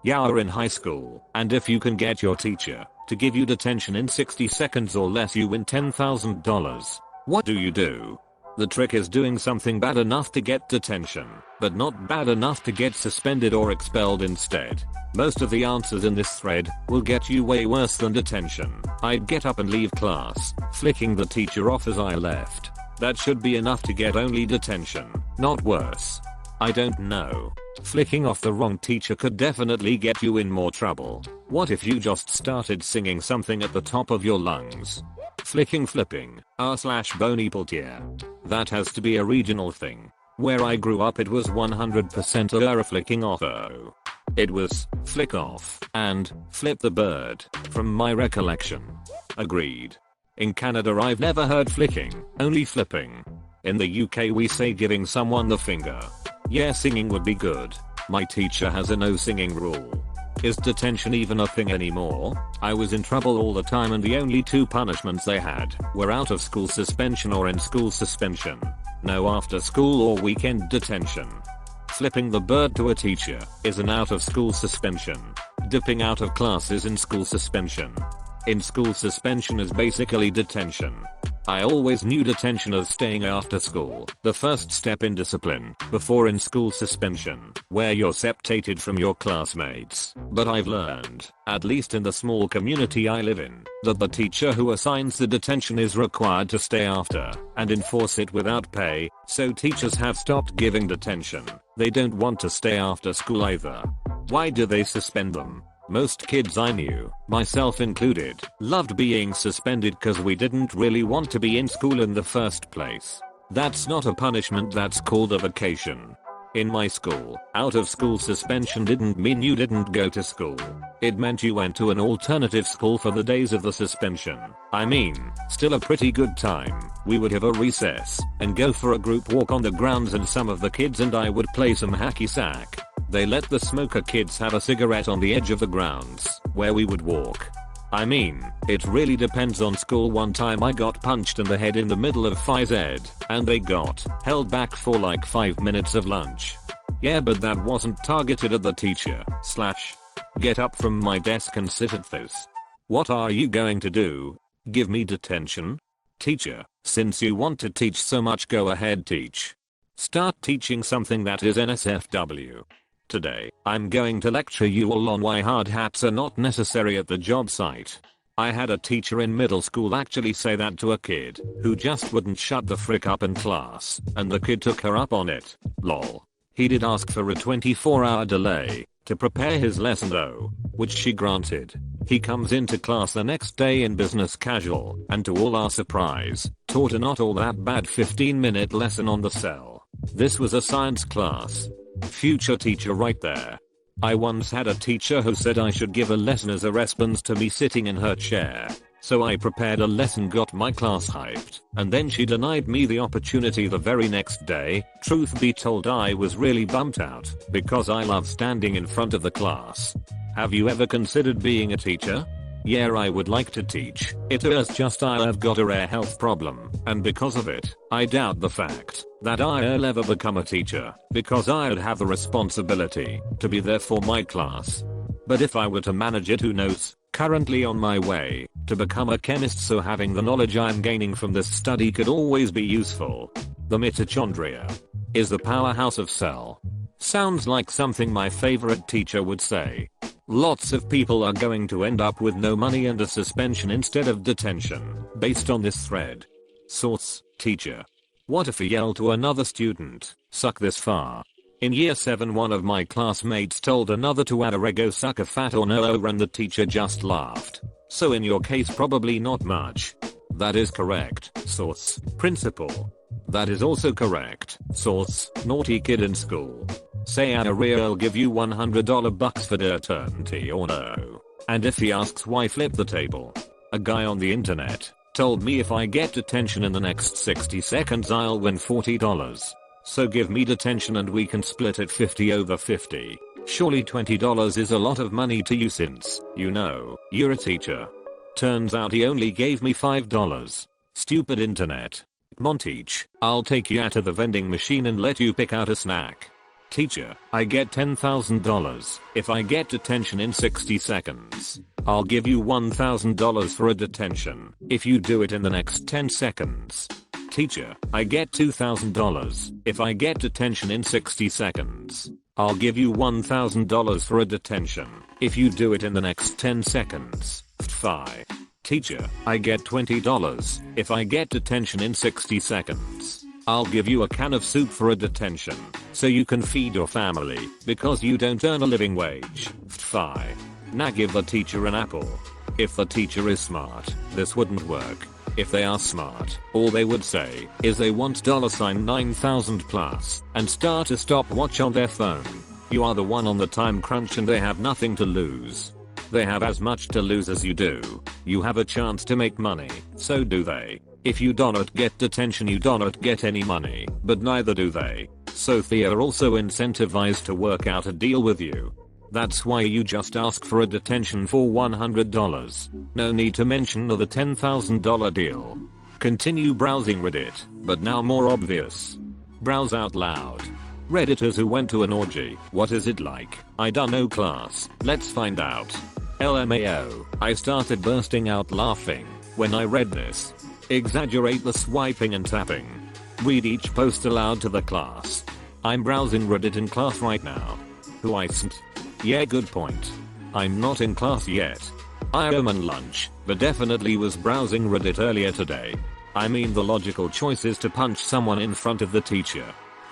You're in high school, and if you can get your teacher to give you detention in 60 seconds or less, you win $10,000. What do? The trick is doing something bad enough to get detention, but not bad enough to get suspended or expelled instead. Most of the answers in this thread will get you way worse than detention. I'd get up and leave class, flicking the teacher off as I left. That should be enough to get only detention, not worse. I don't know. Flicking off the wrong teacher could definitely get you in more trouble. What if you just started singing something at the top of your lungs? Flipping r/bony peltier. That has to be a regional thing. Where I grew up it was 100% flicking off. It was flick off and flip the bird from my recollection. Agreed. In Canada I've never heard flicking, only flipping. In the UK we say giving someone the finger. Yeah, singing would be good. My teacher has a no singing rule. Is detention even a thing anymore? I was in trouble all the time and the only two punishments they had were out of school suspension or in school suspension. No after school or weekend detention. Flipping the bird to a teacher is an out of school suspension. Dipping out of class is in school suspension. In school suspension is basically detention. I always knew detention as staying after school, the first step in discipline, before in school suspension, where you're separated from your classmates. But I've learned, at least in the small community I live in, that the teacher who assigns the detention is required to stay after and enforce it without pay, so teachers have stopped giving detention. They don't want to stay after school either. Why do they suspend them? Most kids I knew, myself included, loved being suspended cause we didn't really want to be in school in the first place. That's not a punishment, that's called a vacation. In my school, out of school suspension didn't mean you didn't go to school. It meant you went to an alternative school for the days of the suspension. I mean, still a pretty good time. We would have a recess and go for a group walk on the grounds and some of the kids and I would play some hacky sack. They let the smoker kids have a cigarette on the edge of the grounds where we would walk. I mean, it really depends on school. One time I got punched in the head in the middle of phys ed, and they got held back for like 5 minutes of lunch. Yeah, but that wasn't targeted at the teacher. Get up from my desk and sit at this. What are you going to do? Give me detention? Teacher, since you want to teach so much, go ahead, teach. Start teaching something that is NSFW. Today, I'm going to lecture you all on why hard hats are not necessary at the job site. I had a teacher in middle school actually say that to a kid who just wouldn't shut the frick up in class, and the kid took her up on it. Lol. He did ask for a 24-hour delay to prepare his lesson though, which she granted. He comes into class the next day in business casual, and to all our surprise, taught a not all that bad 15-minute lesson on the cell. This was a science class. Future teacher right there. I once had a teacher who said I should give a lesson as a response to me sitting in her chair. So I prepared a lesson, got my class hyped, and then she denied me the opportunity the very next day. Truth be told, I was really bummed out because I love standing in front of the class. Have you ever considered being a teacher? Yeah, I would like to teach. It is just I've got a rare health problem, and because of it, I doubt the fact that I'll ever become a teacher, because I'd have the responsibility to be there for my class. But if I were to manage it, who knows? Currently on my way to become a chemist, so having the knowledge I'm gaining from this study could always be useful. The mitochondria is the powerhouse of cell. Sounds like something my favorite teacher would say. Lots of people are going to end up with no money and a suspension instead of detention, based on this thread. Source, teacher. What if I yell to another student, suck this far? In year 7, one of my classmates told another to add a rego suck a fat or no, and the teacher just laughed. So in your case, probably not much. That is correct. Source, principal. That is also correct. Source, naughty kid in school. Say I'll give you $100 bucks for eternity or no. And if he asks why, flip the table. A guy on the internet told me if I get detention in the next 60 seconds I'll win $40. So give me detention and we can split it 50 over 50. Surely $20 is a lot of money to you since, you know, you're a teacher. Turns out he only gave me $5. Stupid internet. Monteach, I'll take you out of the vending machine and let you pick out a snack. Teacher, I get $10,000 if I get detention in 60 seconds. I'll give you $1,000 for a detention if you do it in the next 10 seconds. Teacher, I get $2,000 if I get detention in 60 seconds. I'll give you $1,000 for a detention if you do it in the next 10 seconds. Phi. Teacher, I get $20 if I get detention in 60 seconds. I'll give you a can of soup for a detention so you can feed your family because you don't earn a living wage. Phi. Now give the teacher an apple. If the teacher is smart, this wouldn't work. If they are smart, all they would say is they want $9,000 plus and start a stopwatch on their phone. You are the one on the time crunch and they have nothing to lose. They have as much to lose as you do. You have a chance to make money, so do they. If you do not get detention, you do not get any money, but neither do they. So they are also incentivized to work out a deal with you. That's why you just ask for a detention for $100. No need to mention the $10,000 deal. Continue browsing Reddit, but now more obvious. Browse out loud. Redditors who went to an orgy. What is it like? I don't know class. Let's find out. LMAO. I started bursting out laughing when I read this. Exaggerate the swiping and tapping. Read each post aloud to the class. I'm browsing Reddit in class right now. Who isn't? Yeah, good point. I'm not in class yet. I am on lunch, but definitely was browsing Reddit earlier today. I mean, the logical choice is to punch someone in front of the teacher.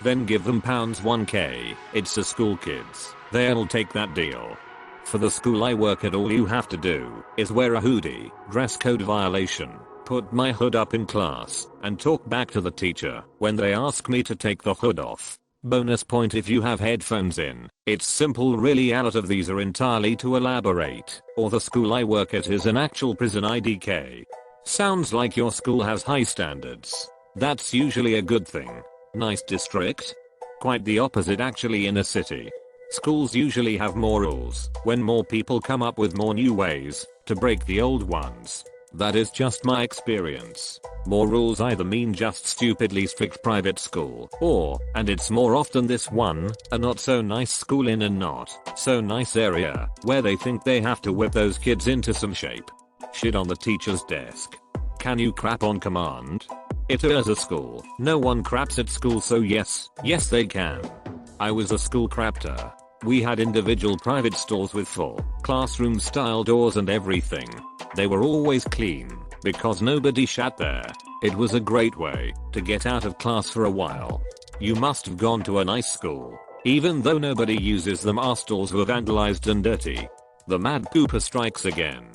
Then give them £1k. It's the school kids. They'll take that deal. For the school I work at, all you have to do is wear a hoodie, dress code violation, put my hood up in class, and talk back to the teacher when they ask me to take the hood off. Bonus point if you have headphones in. It's simple really. A lot of these are entirely to elaborate, or the school I work at is an actual prison IDK. Sounds like your school has high standards. That's usually a good thing. Nice district? Quite the opposite actually. In a city, schools usually have more rules when more people come up with more new ways to break the old ones. That is just my experience. More rules either mean just stupidly strict private school, or, and it's more often this one, a not so nice school in a not so nice area where they think they have to whip those kids into some shape. Shit on the teacher's desk. Can you crap on command? It is a school. No one craps at school, so yes they can. I was a school crapter. We had individual private stalls with full classroom style doors and everything. They were always clean because nobody shat there. It was a great way to get out of class for a while. You must have gone to a nice school. Even though nobody uses them, our stalls were vandalized and dirty. The mad pooper strikes again.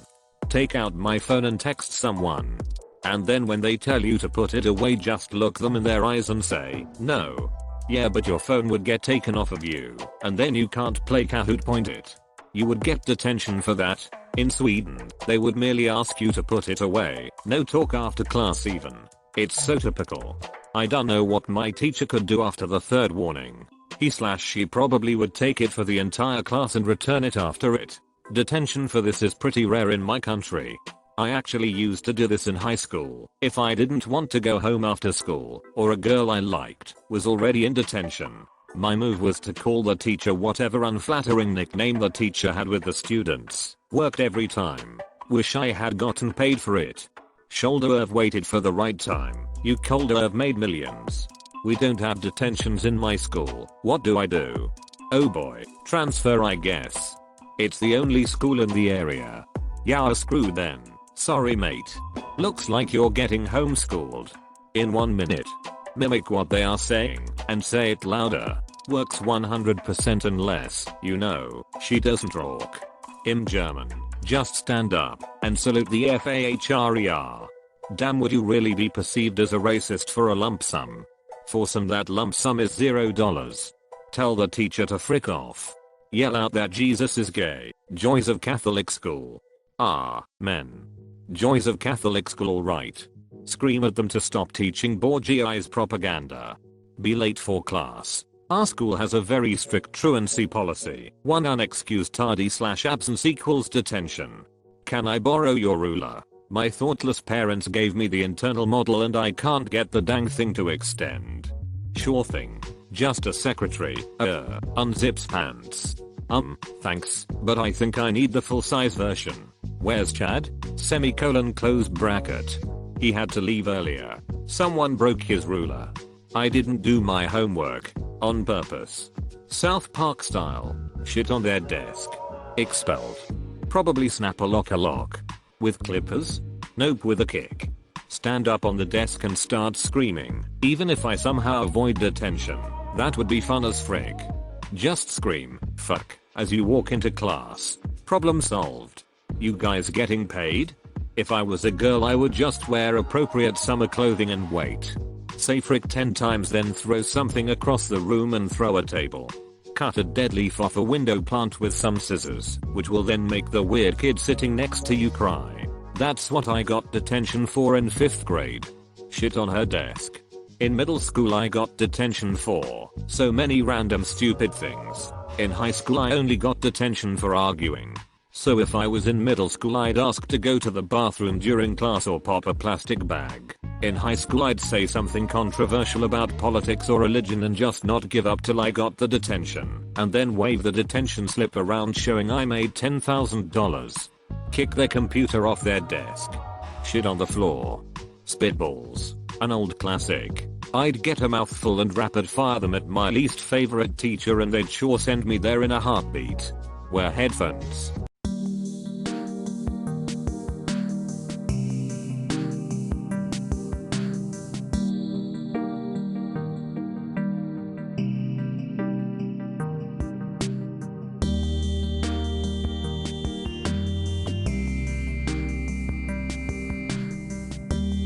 Take out my phone and text someone. And then when they tell you to put it away, just look them in their eyes and say, no. Yeah, but your phone would get taken off of you, and then you can't play Kahoot. Point it. You would get detention for that. In Sweden, they would merely ask you to put it away. No talk after class even. It's so typical. I don't know what my teacher could do after the third warning. He/she probably would take it for the entire class and return it after it. Detention for this is pretty rare in my country. I actually used to do this in high school. If I didn't want to go home after school, or a girl I liked was already in detention, my move was to call the teacher whatever unflattering nickname the teacher had with the students. Worked every time. Wish I had gotten paid for it. Shoulder have waited for the right time. You colder have made millions. We don't have detentions in my school. What do I do? Oh boy, transfer I guess. It's the only school in the area. Yeah, screwed then. Sorry mate. Looks like you're getting homeschooled. In 1 minute. Mimic what they are saying and say it louder. Works 100% unless, you know, she doesn't talk. In German, just stand up and salute the FAHRER. Damn, would you really be perceived as a racist for a lump sum? For some that lump sum is $0. Tell the teacher to frick off. Yell out that Jesus is gay. Joys of Catholic school. Ah, men. Joys of Catholic school, right. Scream at them to stop teaching Borgia's propaganda. Be late for class. Our school has a very strict truancy policy. One unexcused tardy/absence equals detention. Can I borrow your ruler? My thoughtless parents gave me the internal model and I can't get the dang thing to extend. Sure thing. Just a secretary, unzips pants. Thanks, but I think I need the full-size version. Where's Chad? Semicolon close bracket. He had to leave earlier. Someone broke his ruler. I didn't do my homework. On purpose. South Park style. Shit on their desk. Expelled. Probably snap a lock. With clippers? Nope, with a kick. Stand up on the desk and start screaming. Even if I somehow avoid detention, that would be fun as frig. Just scream, fuck, as you walk into class. Problem solved. You guys getting paid? If I was a girl I would just wear appropriate summer clothing and wait. Say frick 10 times then throw something across the room and throw a table. Cut a dead leaf off a window plant with some scissors, which will then make the weird kid sitting next to you cry. That's what I got detention for in 5th grade. Shit on her desk. In middle school I got detention for so many random stupid things. In high school I only got detention for arguing. So if I was in middle school I'd ask to go to the bathroom during class or pop a plastic bag. In high school I'd say something controversial about politics or religion and just not give up till I got the detention, and then wave the detention slip around showing I made $10,000. Kick their computer off their desk. Shit on the floor. Spitballs. An old classic. I'd get a mouthful and rapid fire them at my least favorite teacher and they'd sure send me there in a heartbeat. Wear headphones.